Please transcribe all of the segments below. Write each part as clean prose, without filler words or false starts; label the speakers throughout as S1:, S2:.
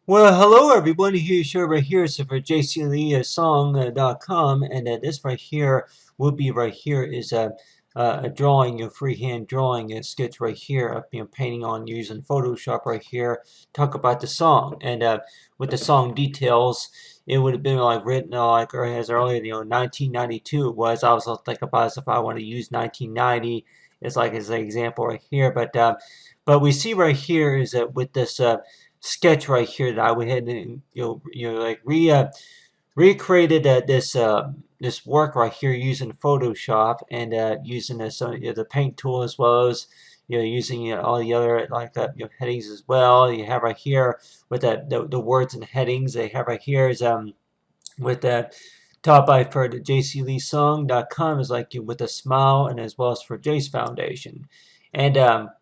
S1: Well, hello everyone. Here's show right here. So for JayceeLeeSong.com, and this right here will be right here is a drawing, a freehand drawing, a sketch right here of painting on using Photoshop right here. Talk about the song and with the song details, it would have been like written like or as early 1992 it was. I was thinking about this if I want to use 1990 as an example right here, but we see right here is that with this sketch right here that I went ahead and like recreated this work right here using Photoshop and using this the paint tool as well as using all the other like headings as well. You have right here with the words and headings they have right here is with that top by for the JayceeLeeSong.com is like with a smile and as well as for Jace Foundation. And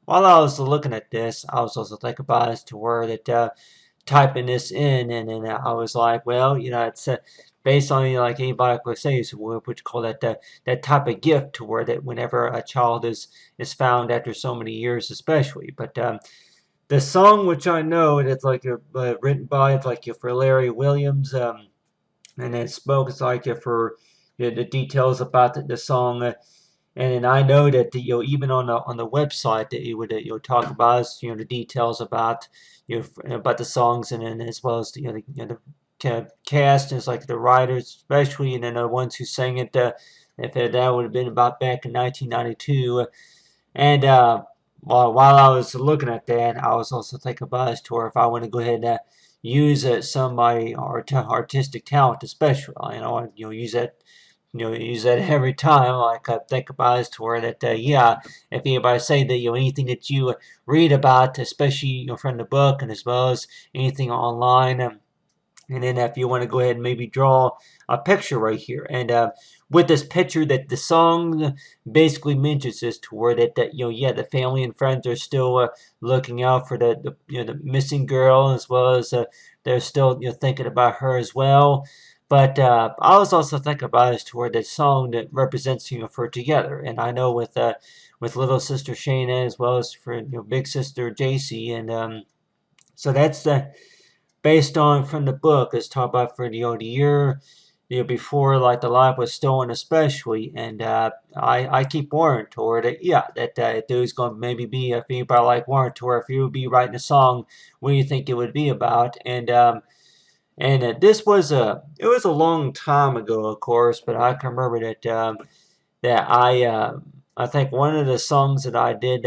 S1: while I was looking at this, I was also thinking about as to where that typing this in, and then I was like, well, it's based on like anybody would say is what you call that that type of gift to where that whenever a child is found after so many years, especially. But the song which I know that's like written by it's like for Larry Williams. And then spoke it's like for the details about the song. And then I know that even on the website that you would talk about the details about about the songs and then as well as the cast and like the writers especially and then the ones who sang it. If that would have been about back in 1992, and while I was looking at that, I was also thinking about as to if I want to go ahead and use some of my artistic talent, especially use that use that every time. Like I think about as to where that yeah, if anybody say that anything that you read about, especially from the book and as well as anything online. And then if you want to go ahead and maybe draw a picture right here. And with this picture that the song basically mentions is to where that yeah, the family and friends are still looking out for the missing girl as well as they're still thinking about her as well. But I was also thinking about as to where that song that represents for together. And I know with little sister Shayna as well as for big sister Jaycee and so that's the based on from the book is talked about for the year before like the life was stolen especially, and I keep warning toward it yeah that there's going to maybe be if anybody like warren toward if you would be writing a song what do you think it would be about. And this was it was a long time ago of course, but I can remember that that I think one of the songs that I did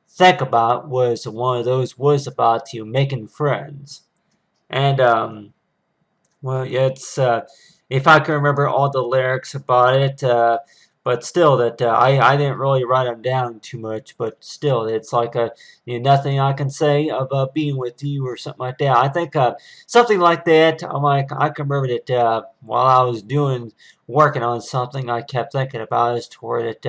S1: think about was one of those was about you making friends. And well, yeah, it's if I can remember all the lyrics about it, but still that I didn't really write them down too much. But still, it's like nothing I can say about being with you or something like that. I think something like that. I'm like I can remember that while I was doing working on something, I kept thinking about it toward it.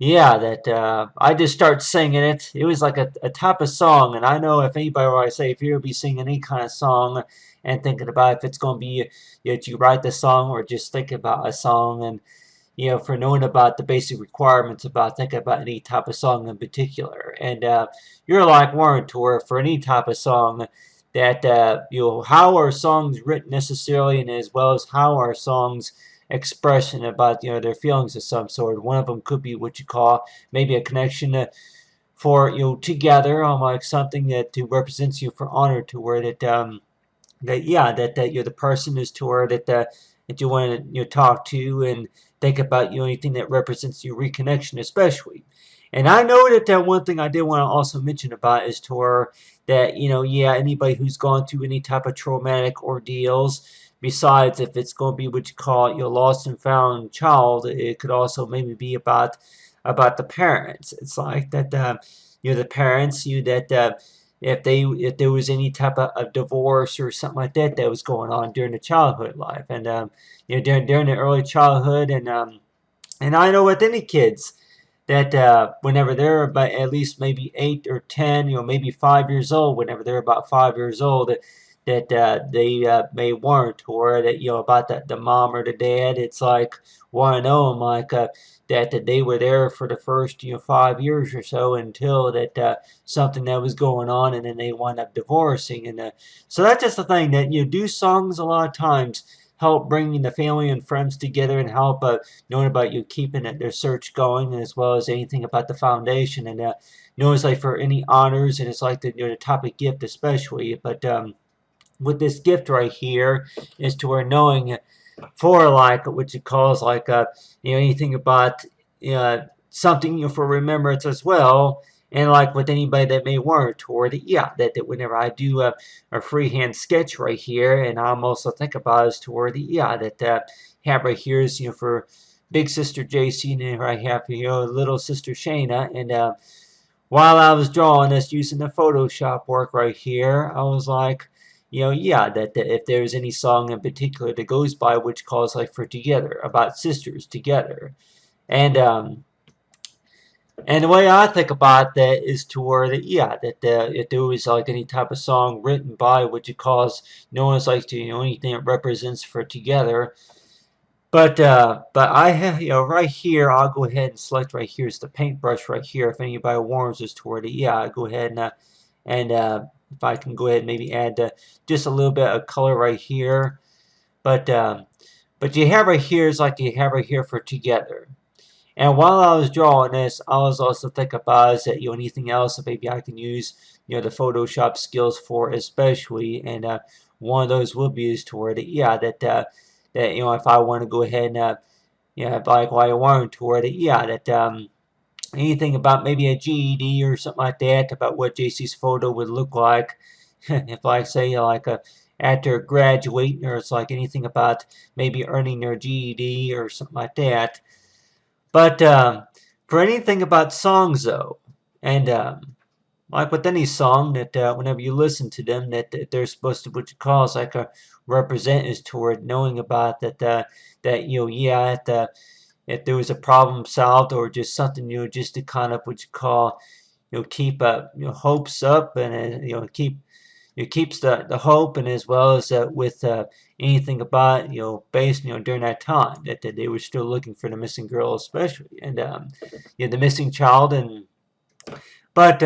S1: Yeah, that I just start singing it. It was like a type of song, and I know if anybody, or I say, if you're gonna be singing any kind of song and thinking about if it's gonna be that you write the song or just think about a song, and for knowing about the basic requirements about thinking about any type of song in particular, and you're like Warren Tour for any type of song that how are songs written necessarily, and as well as how are songs expression about their feelings of some sort. One of them could be what you call maybe a connection for together, like something that represents you for honor to where that that yeah that you're the person is to where that you want to talk to and think about anything that represents your reconnection especially. And I know that one thing I did want to also mention about is to where that yeah, anybody who's gone through any type of traumatic ordeals besides if it's going to be what you call your lost and found child, it could also maybe be about the parents. It's like that the parents that if there was any type of divorce or something like that that was going on during the childhood life, and during the early childhood, and I know with any kids that whenever they're about at least maybe 8 or 10, maybe 5 years old, whenever they're about 5 years old, that they may weren't, or that about the mom or the dad. It's like want to know them, like that they were there for the first 5 years or so until that something that was going on, and then they wind up divorcing. And so that's just the thing, that do songs a lot of times help bringing the family and friends together, and help knowing about keeping their search going, as well as anything about the foundation. And it's like for any honors, and it's like the type of gift especially. But with this gift right here is to where knowing for like what you calls like anything about something for remembrance as well. And like with anybody that may weren't, or that whenever I do a freehand sketch right here, and I'm also think about is to where that have right here is for big sister Jaycee, and I have little sister Shayna. And while I was drawing this using the Photoshop work right here, I was like, that if there's any song in particular that goes by which calls like for together, about sisters together. And the way I think about that is to where that if there was like any type of song written by what you calls known as like anything that represents for together. But I have right here, I'll go ahead and select right here is the paintbrush right here. If anybody warns us toward it, I go ahead and if I can go ahead and maybe add just a little bit of color right here. But you have right here is like you have right here for together. And while I was drawing this, I was also thinking about is that anything else that maybe I can use the Photoshop skills for, especially. And one of those would be is toward it, that if I want to go ahead and like while I want toward it, that anything about maybe a GED or something like that, about what JC's photo would look like if I say like after graduating, or it's like anything about maybe earning their GED or something like that. But for anything about songs though, and like with any song, that whenever you listen to them, that they're supposed to what you call is like a represent is toward knowing about that if there was a problem solved, or just something just to kind of what you call keep hopes up, and keep it keeps the hope, and as well as with anything about based during that time that they were still looking for the missing girl, especially. And the missing child. And but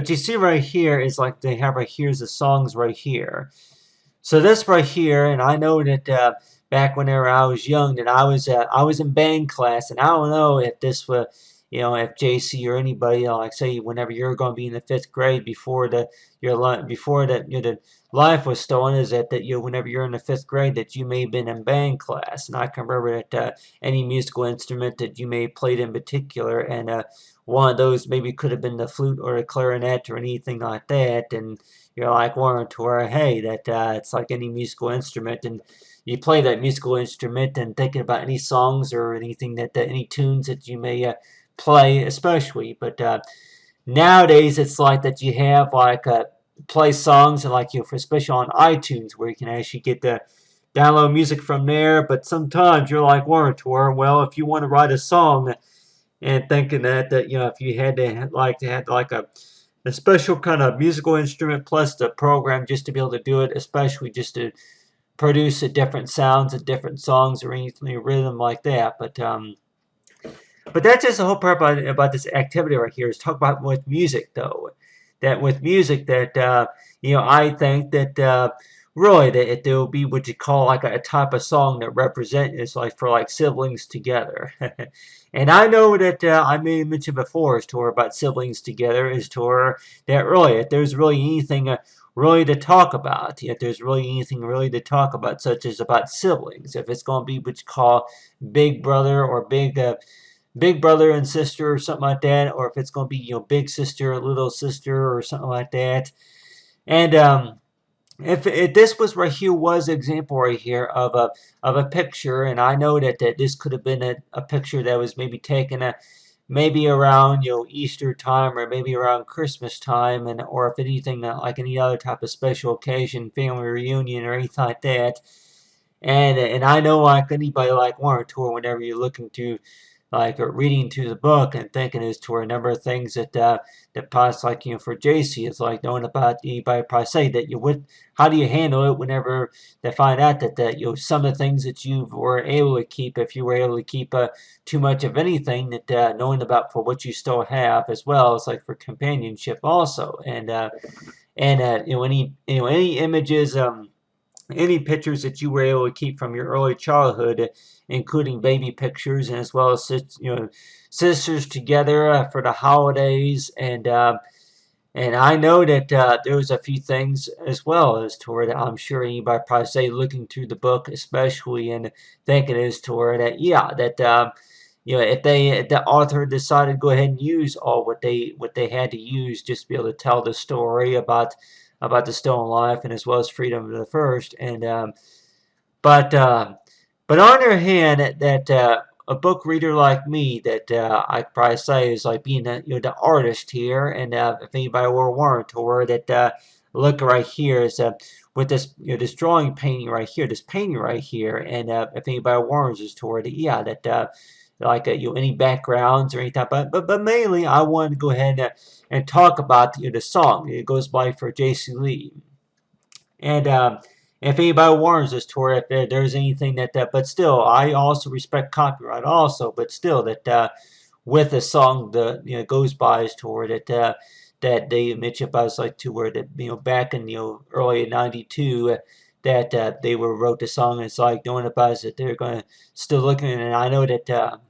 S1: you see right here is like they have right here's the songs right here. So this right here, and I know that back whenever I was young, that I was in band class, and I don't know if this was if JC or anybody like say whenever you're going to be in the 5th grade before the the life was stolen, is that whenever you're in the 5th grade that you may have been in band class. And I can remember that any musical instrument that you may have played in particular, and one of those maybe could have been the flute or the clarinet or anything like that. And you're like wanting to where, hey, that it's like any musical instrument, and you play that musical instrument and thinking about any songs or anything that any tunes that you may play, especially. But nowadays it's like that you have like play songs, and like for especially on iTunes, where you can actually get the download music from there. But sometimes you're like wanting to where, well, if you want to write a song, and thinking that if you had to have like a special kind of musical instrument plus the program just to be able to do it, especially just to produce a different sounds and different songs or anything rhythm like that. But that's just the whole part about this activity right here, is talk about with music though. That with music that I think that really that if there will be what you call like a type of song that represent is like for like siblings together. And I know that I may have mentioned before is to her about siblings together, is to her that really if there's really anything really to talk about, if there's really anything really to talk about, such as about siblings, if it's going to be what you call big brother or big brother and sister or something like that, or if it's going to be big sister or little sister or something like that. And if this was right here was an example right here of a picture, and I know that this could have been a picture that was maybe taken maybe around Easter time, or maybe around Christmas time, and or if anything like any other type of special occasion, family reunion or anything like that. And I know like anybody like one or two, whenever you're looking to like reading through the book and thinking as to a number of things that possibly, like, for JC, it's like knowing about anybody probably say that you would, how do you handle it whenever they find out that some of the things that you were able to keep, if you were able to keep too much of anything, that knowing about for what you still have, as well as like for companionship also. And any images, any pictures that you were able to keep from your early childhood, including baby pictures, and as well as sisters together for the holidays. And I know that there was a few things as well as to where that I'm sure anybody probably say looking through the book, especially, and thinking as to where that, yeah, that if the author decided to go ahead and use all what they had to use just to be able to tell the story about the stolen life, and as well as freedom of the first. But but on the other hand, that a book reader like me, that I probably say is like being the artist here. And if anybody were warned, or that look right here is with this this drawing painting right here, this painting right here. And if anybody warns us toward it, yeah, that like any backgrounds or anything. But mainly I wanted to go ahead and talk about the song. It goes by for JC Lee. And if anybody warns us to if there's anything but still, I also respect copyright also, but still that with a song the goes by as toward it that they mentioned about us, like to where that back in early '92 that they wrote the song, and it's like knowing about us that they're going to still looking. And I know that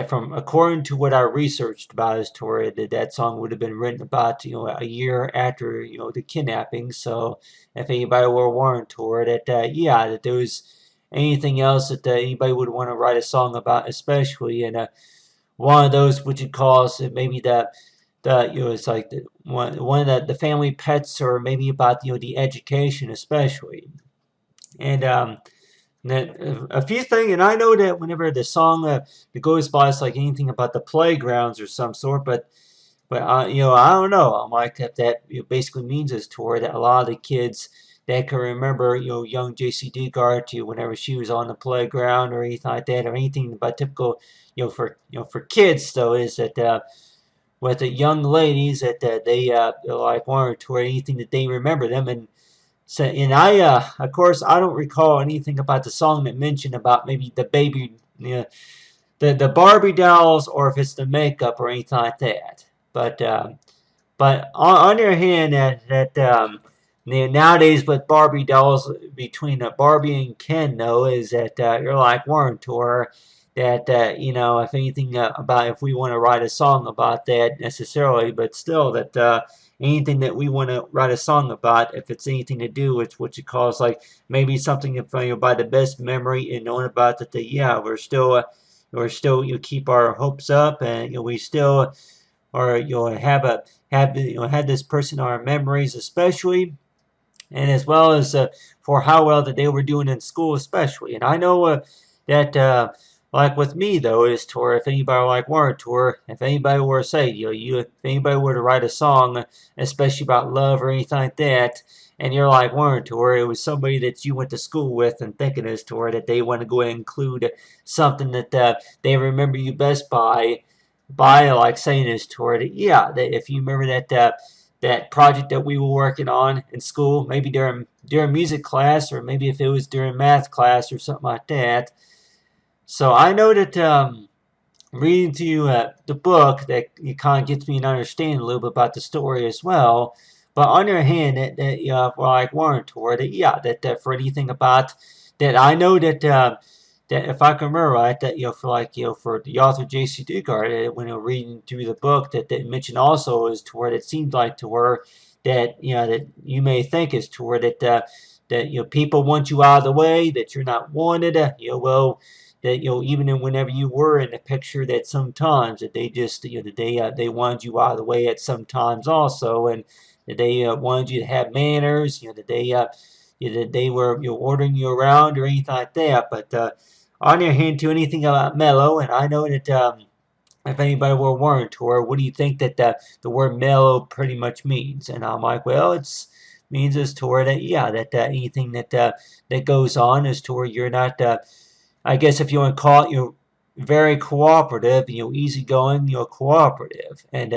S1: from according to what I researched about his story, that song would have been written about a year after the kidnapping. So if anybody were warned toward it, yeah, that there was anything else that anybody would want to write a song about, especially, and one of those which it calls maybe the it's like one of the family pets, or maybe about the education especially. And a few things, and I know that whenever the song that goes by, it's like anything about the playgrounds or some sort, but I don't know. I'm like if that basically means is toward that a lot of the kids that can remember young Jaycee Dugard to whenever she was on the playground or anything like that, or anything about typical for kids though, is that with the young ladies that they like wanted to, or anything that they remember them. And so, and I, of course, I don't recall anything about the song that mentioned about maybe the baby, the Barbie dolls, or if it's the makeup or anything like that. But on the other hand, nowadays with Barbie dolls, between Barbie and Ken, though, is that you're like Warren Tour, that if anything about if we want to write a song about that necessarily, but still that anything that we want to write a song about, if it's anything to do with what you call is like maybe something by the best memory, and knowing about that, yeah, we're still you keep our hopes up, and we still or have this person in our memories especially, and as well as for how well that they were doing in school especially. And I know that like with me though, is to where if anybody like wanted to, or if anybody were to say if anybody were to write a song especially about love or anything like that, and you're like wanted to, or it was somebody that you went to school with, and thinking as to where that they want to go and include something that they remember you best by like saying this toward it, yeah, that if you remember that project that we were working on in school, maybe during music class, or maybe if it was during math class or something like that. So I know that reading to you the book, that it kind of gets me to understand a little bit about the story as well. But on the other hand, for like Warren toward it, yeah, that for anything about that, I know that if I can remember right, that for like for the author Jaycee Dugard, when reading through the book, that mentioned also is to where it seemed like to where that that you may think is to where that people want you out of the way, that you're not wanted, well, that even whenever you were in the picture, that sometimes that they just that they wanted you out of the way at sometimes also, and that they wanted you to have manners, that they were ordering you around or anything like that. But on your hand to anything about mellow, and I know that if anybody were warned, or what do you think that the word mellow pretty much means? And I'm like, well, it's means as to where that, yeah, that anything that goes on is to where you're not, I guess if you want to call it, very cooperative, easygoing, cooperative. And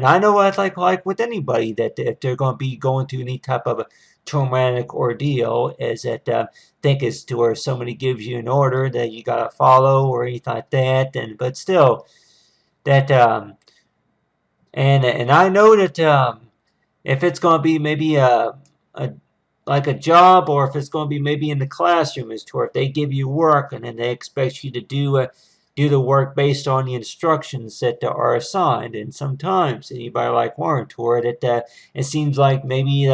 S1: I know what like with anybody that if they're going to be going through any type of a traumatic ordeal, is that think is to where somebody gives you an order that you got to follow or anything like that, and but still that and I know that if it's going to be maybe a like a job, or if it's going to be maybe in the classroom, is to where if they give you work and then they expect you to do the work based on the instructions that are assigned. And sometimes anybody like Warren toward it, it seems like maybe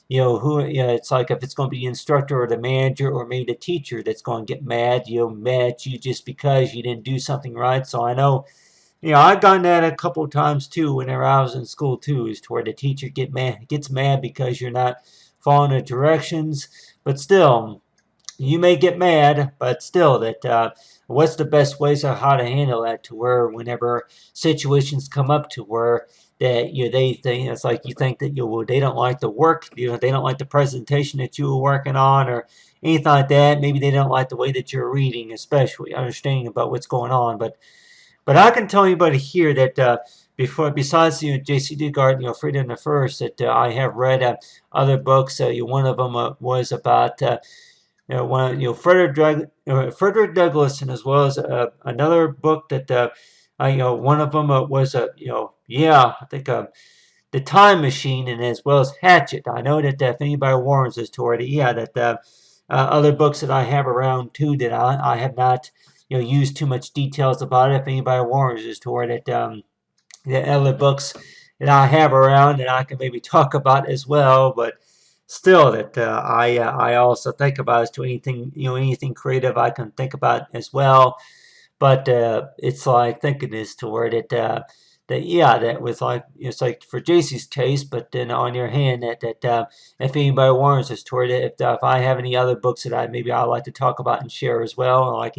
S1: it's like if it's going to be the instructor or the manager or maybe the teacher that's going to get mad, mad at you just because you didn't do something right. So I know, I've gotten that a couple of times too whenever I was in school too, is to where the teacher gets mad because you're not following the directions. But still, you may get mad, but still, that what's the best ways of how to handle that, to where whenever situations come up to where that they think it's like you think that they don't like the work, they don't like the presentation that you were working on or anything like that. Maybe they don't like the way that you're reading, especially understanding about what's going on. But I can tell anybody here that besides Jaycee Dugard, Freedom the First, that I have read other books. One of them was about Frederick Douglass, and as well as another book that one of them was I think The Time Machine, and as well as Hatchet. I know that if anybody warns us toward it, that other books that I have around too that I have not used too much details about it. If anybody warns us toward it, the other books that I have around that I can maybe talk about as well. But still, that I also think about as to anything creative I can think about as well. But it's like thinking this toward it that was like it's like for JC's case. But then on your hand, that if anybody warrants us toward it, if I have any other books that I'd like to talk about and share as well, like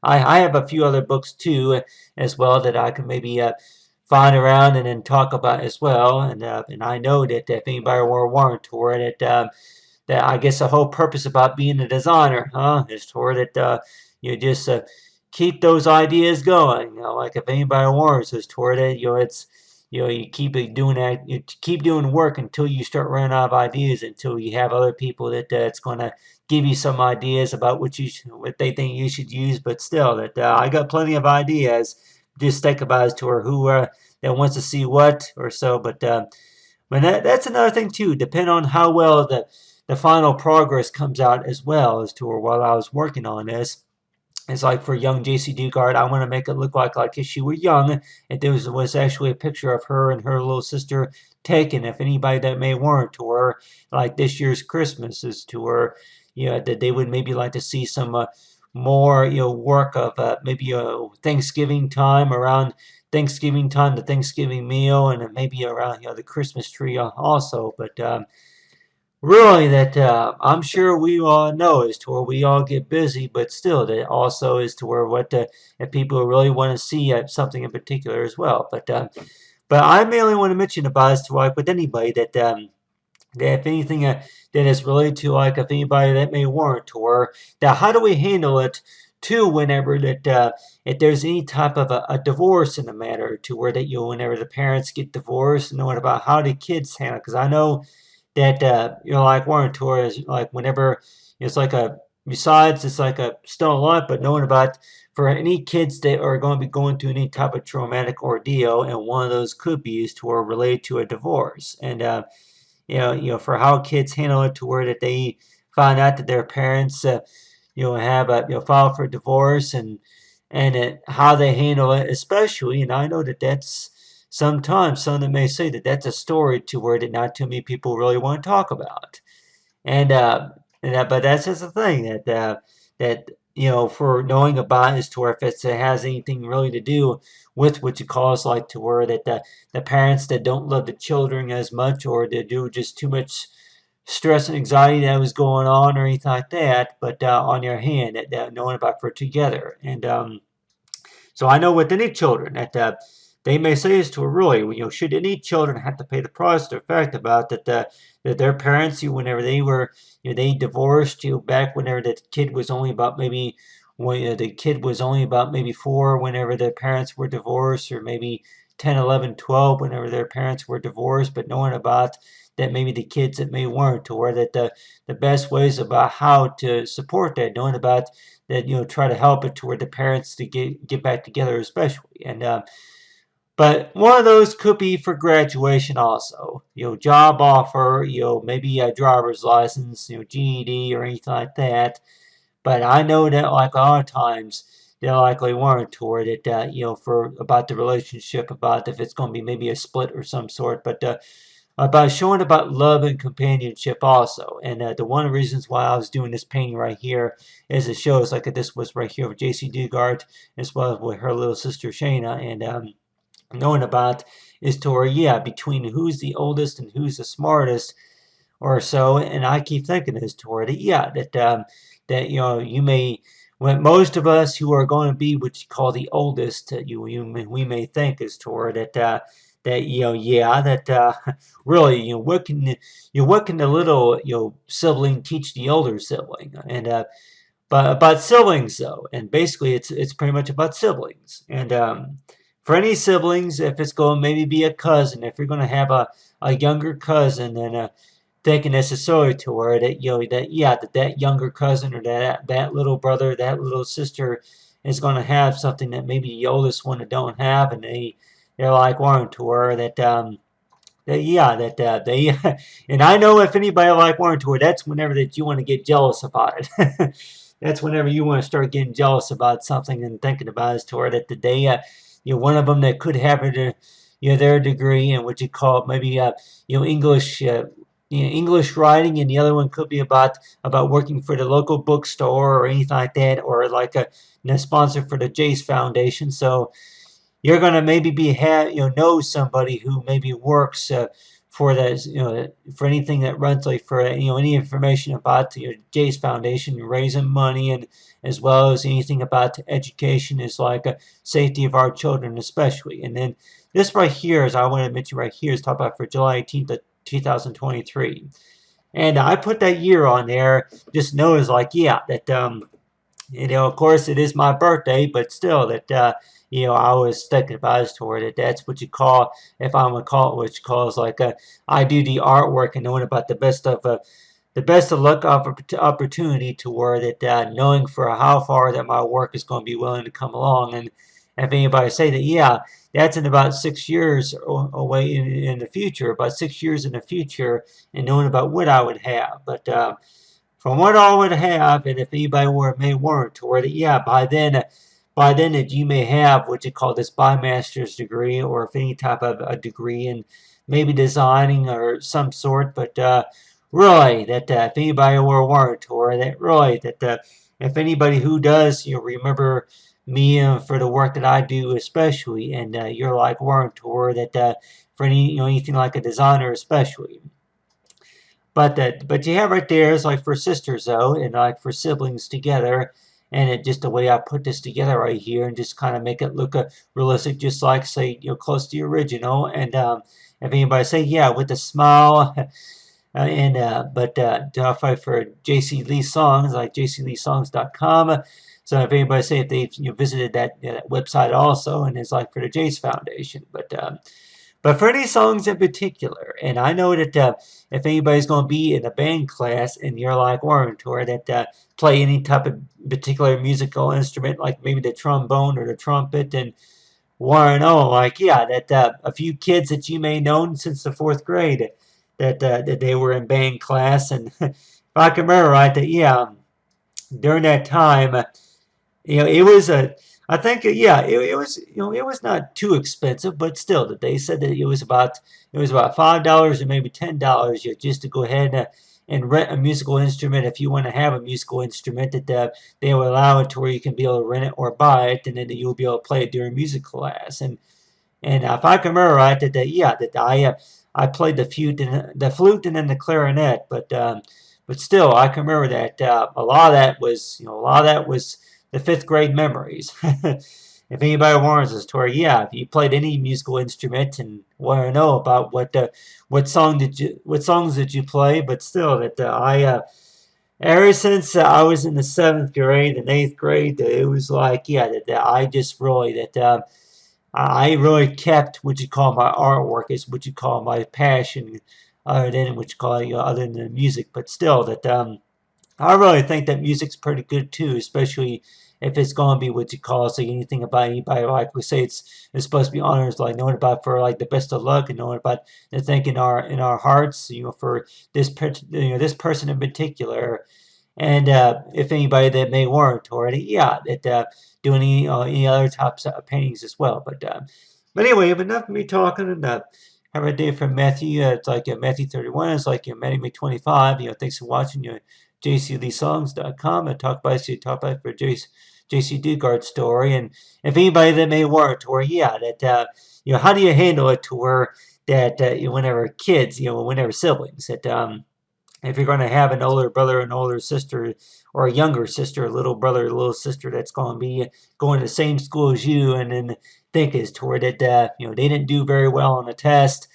S1: I have a few other books too as well that I can maybe find around and then talk about as well. And I know that if anybody were warrant toward it, that I guess the whole purpose about being a designer, is toward it you just keep those ideas going. Like if anybody warrants us toward it, it's you keep doing that. You keep doing work until you start running out of ideas. Until you have other people that it's going to give you some ideas about what they think you should use. But still, that I got plenty of ideas. Just think about as to who that wants to see what or so. But that's another thing too. Depend on how well the final progress comes out as well, as to while I was working on this. It's like for young Jaycee Dugard, I want to make it look like if she were young, if there was actually a picture of her and her little sister taken. If anybody that may warrant to her, like this year's Christmas is to her, that they would maybe like to see some more, work of maybe Thanksgiving time, around Thanksgiving time, the Thanksgiving meal, and maybe around the Christmas tree also. But really, that I'm sure we all know is to where we all get busy, but still, that also is to where if people really want to see something in particular as well. But I mainly want to mention about is to like with anybody that if anything that is related to like if anybody that may warrant or that how do we handle it too whenever that if there's any type of a divorce in the matter to where that whenever the parents get divorced, and what about how the kids handle it? Because I know that like warrant tour is like whenever it's like besides it's like a still a lot, but knowing about for any kids that are going to be going through any type of traumatic ordeal, and one of those could be is to or related to a divorce. And for how kids handle it to where that they find out that their parents have filed for divorce, and how they handle it, especially. And I know that that's sometimes some that may say that that's a story to where that not too many people really want to talk about. And but that's just the thing that for knowing about is to where if it has anything really to do with what you call us like to where that the parents that don't love the children as much, or they do just too much stress and anxiety that was going on or anything like that. But on your hand, that knowing about for together. And so I know with any children that they may say this to a really, should any children have to pay the price? The fact about that their parents, whenever they were, they divorced, back whenever the kid was only about maybe when the kid was only about maybe 4 whenever their parents were divorced, or maybe 10, 11, 12 whenever their parents were divorced, but knowing about that maybe the kids that may weren't, or that the best ways about how to support that, knowing about that, try to help it toward the parents to get back together, especially. And but one of those could be for graduation also. Job offer, maybe a driver's license, GED or anything like that. But I know that like a lot of times they likely weren't toward it, for about the relationship, about if it's going to be maybe a split or some sort. But about showing about love and companionship also. And the one of the reasons why I was doing this painting right here is it shows like this was right here with Jaycee Dugard as well as with her little sister Shayna. And knowing about is to where, yeah, between who's the oldest and who's the smartest or so. And I keep thinking is toward it, yeah, that you may, when most of us who are going to be what you call the oldest, we may think is toward it, that yeah, that really, what can the little sibling teach the older sibling? And but about siblings though, and basically it's pretty much about siblings. And for any siblings, if it's going to maybe be a cousin, if you're going to have a younger cousin, and thinking necessarily to where that that younger cousin or that little brother, that little sister is going to have something that maybe the oldest one don't have, and they're like wanting to where that they and I know if anybody like wanting to, that's whenever that you want to get jealous about it. That's whenever you want to start getting jealous about something and thinking about it, to where that they one of them that could have it, their degree in what you call maybe English. English writing, and the other one could be about working for the local bookstore or anything like that, or like a sponsor for the Jace Foundation. So you're gonna maybe know somebody who maybe works for that, for anything that runs, like for any information about your Jace Foundation, raising money, and as well as anything about education, is like a safety of our children especially. And then this right here, as I want to mention right here, is talked about for July 18th of 2023. And I put that year on there, just know is like, yeah, that of course it is my birthday, but still that I was thinking about it toward it. That's what you call, if I'm gonna call it, what you call is like I do the artwork, and knowing about the best of luck opportunity toward it, knowing for how far that my work is going to be willing to come along. And if anybody say that, yeah, that's in about 6 years away in the future, about 6 years in the future, and knowing about what I would have. But from what I would have, and if anybody may warrant to where that, yeah, by then that you may have what you call this master's degree, or if any type of a degree in maybe designing or some sort. But really, that if anybody were warrant, or that really that if anybody who does remember me for the work that I do especially, and you're like warrant, or that for any anything like a designer especially. But you have right there is like for sisters though, and like for siblings together, and it just the way I put this together right here, and just kind of make it look realistic, just like say close to the original. And if anybody say yeah with a smile, and but to fight for JayceeLeeSong, Songs, like JayceeLeeSongs.com. So if anybody say if they've visited that website also, and it's like for the Jace Foundation, but for any songs in particular, and I know that if anybody's going to be in a band class, and you're like Warren, or that play any type of particular musical instrument, like maybe the trombone or the trumpet, and Warren, like yeah, that a few kids that you may know since the 4th grade, that they were in band class, and if I can remember right, that yeah, during that time, it was I think it was it was not too expensive, but still that they said that it was about $5 or maybe $10 just to go ahead and rent a musical instrument. If you want to have a musical instrument, that they will allow it to where you can be able to rent it or buy it, and then you'll be able to play it during music class. And if I can remember right, that I played the flute and then the clarinet, but still I can remember that a lot of that was the 5th grade memories. If anybody warns us to where, yeah, if you played any musical instrument and want to know about what songs did you play, but still that Ever since I was in the seventh grade and eighth grade, it was like, yeah, that I just really I really kept what you call my artwork is what you call my passion, other than what you call other than the music. But still, that I really think that music's pretty good too, especially if it's going to be what you call say anything about anybody. Like we say, it's supposed to be honors, like knowing about for like the best of luck and knowing about the thing in our hearts, for this person in particular. And if anybody that may warrant already, yeah, that doing any other types of paintings as well. But anyway, enough of me talking. And have a day from Matthew. It's like Matthew 31. It's like Matthew 25. Thanks for watching. JayceeLeeSongs.com and talk about for Jaycee Dugard story. And if anybody that may warrant, or yeah, that how do you handle it to where that whenever kids, whenever siblings, that if you're going to have an older brother, an older sister, or a younger sister, a little brother, a little sister that's going to be going to the same school as you, and then think is toward it, they didn't do very well on a test,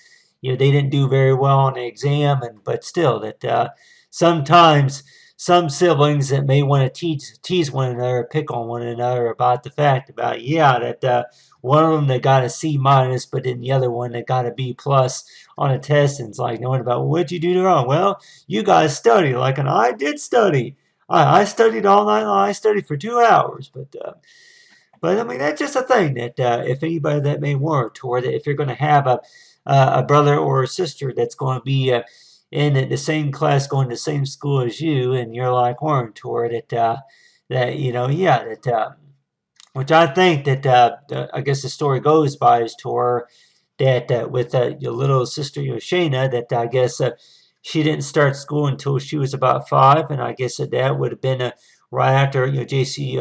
S1: they didn't do very well on an exam, but still that sometimes some siblings that may want to tease one another, pick on one another about the fact about that one of them that got a C minus, but then the other one that got a B plus on a test, and it's like knowing about what'd you do wrong? Well, you guys study like, and I did study. I studied all night long. I studied for 2 hours, but I mean that's just a thing that if anybody that may warrant, or that if you're going to have a brother or a sister that's going to be in the same class, going to the same school as you, and you're like warrant toward it, that that which I think that I guess the story goes by is to her that with your little sister Shayna, that I guess she didn't start school until she was about 5, and I guess that would have been right after JC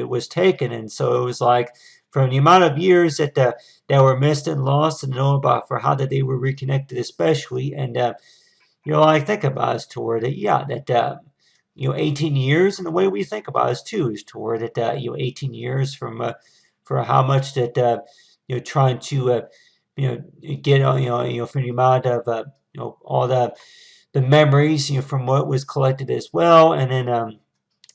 S1: was taken, and so it was like from the amount of years that were missed and lost, and know about for how that they were reconnected, especially, and like think about it toward it, yeah, that 18 years, and the way we think about it too is toward it, 18 years from for how much that trying to get from the amount of all the memories from what was collected as well, and then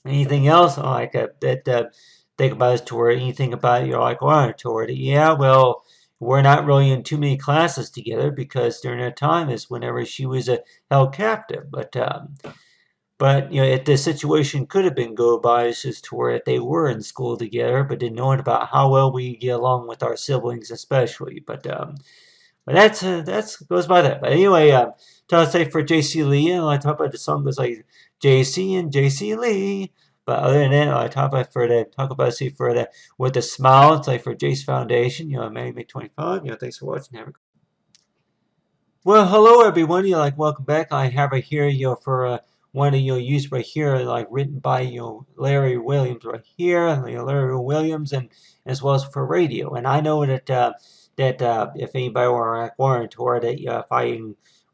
S1: anything else like that think about is toward anything about like toward it, yeah, well, we're not really in too many classes together because during that time is whenever she was held captive, but if the situation could have been go by is just to where they were in school together, but didn't know about how well we get along with our siblings, especially. But that's goes by that. But anyway, to say for JC Lee, and I talk about the song goes like JC and JC Lee. But other than that, I talk about see for the with the smile. It's like for Jace Foundation. May 25. Thanks for watching. Have a well, hello everyone. Like welcome back. I have it here, for one of used right here, like written by Larry Williams right here, Larry Williams, and as well as for radio. And I know that if anybody were like warrant or that if I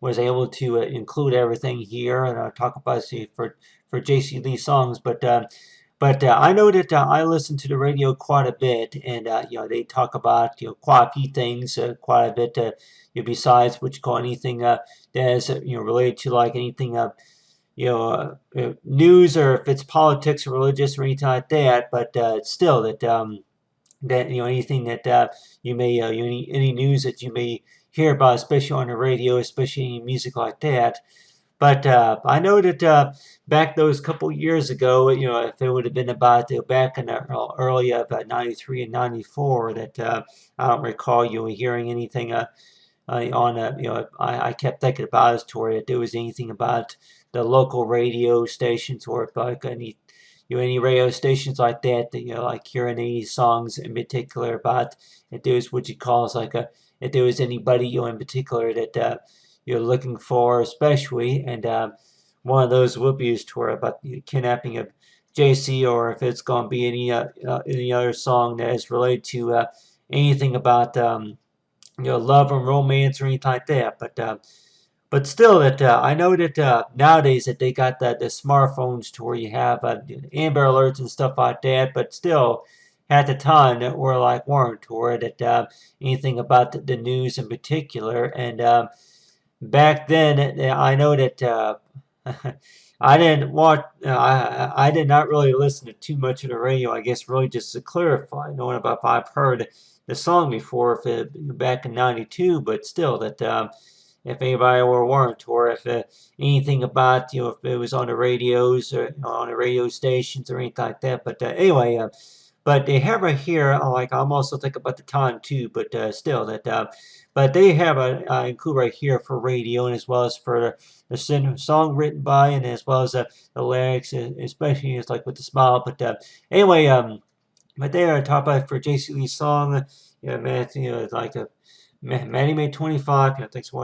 S1: was able to include everything here and talk about see for JC Lee songs, but I know that I listen to the radio quite a bit, and they talk about quite a few things, quite a bit. Besides what you call anything that is related to like anything news, or if it's politics or religious or anything like that. But still that anything that you may any news that you may hear about, especially on the radio, especially any music like that. But I know that back those couple years ago, if it would have been about back in the early of '93 and '94, that I don't recall hearing anything on I kept thinking about his story if there was anything about the local radio stations, or if like any radio stations like that like hearing any songs in particular about if there was what you call like if there was anybody in particular that you're looking for, especially, and one of those would be toward about the kidnapping of JC, or if it's going to be any other song that is related to anything about love and romance or anything like that. But still, that I know that nowadays that they got the smartphones to where you have Amber Alerts and stuff like that. But still, at the time that were like weren't toward that anything about the news in particular. And back then, I know that I didn't watch. I did not really listen to too much of the radio. I guess really just to clarify, knowing about if I've heard the song before, if it back in '92, but still that if anybody were warned or if anything about if it was on the radios or on the radio stations or anything like that. But anyway, but they have right here. Like I'm also thinking about the time too, but still that. But they have a include right here for radio and as well as for the song written by and as well as the lyrics, especially it's like with the smile. But anyway, but they are top five for JayceeLeeSong. Yeah, man, like a Manny made 25. Thanks for watching.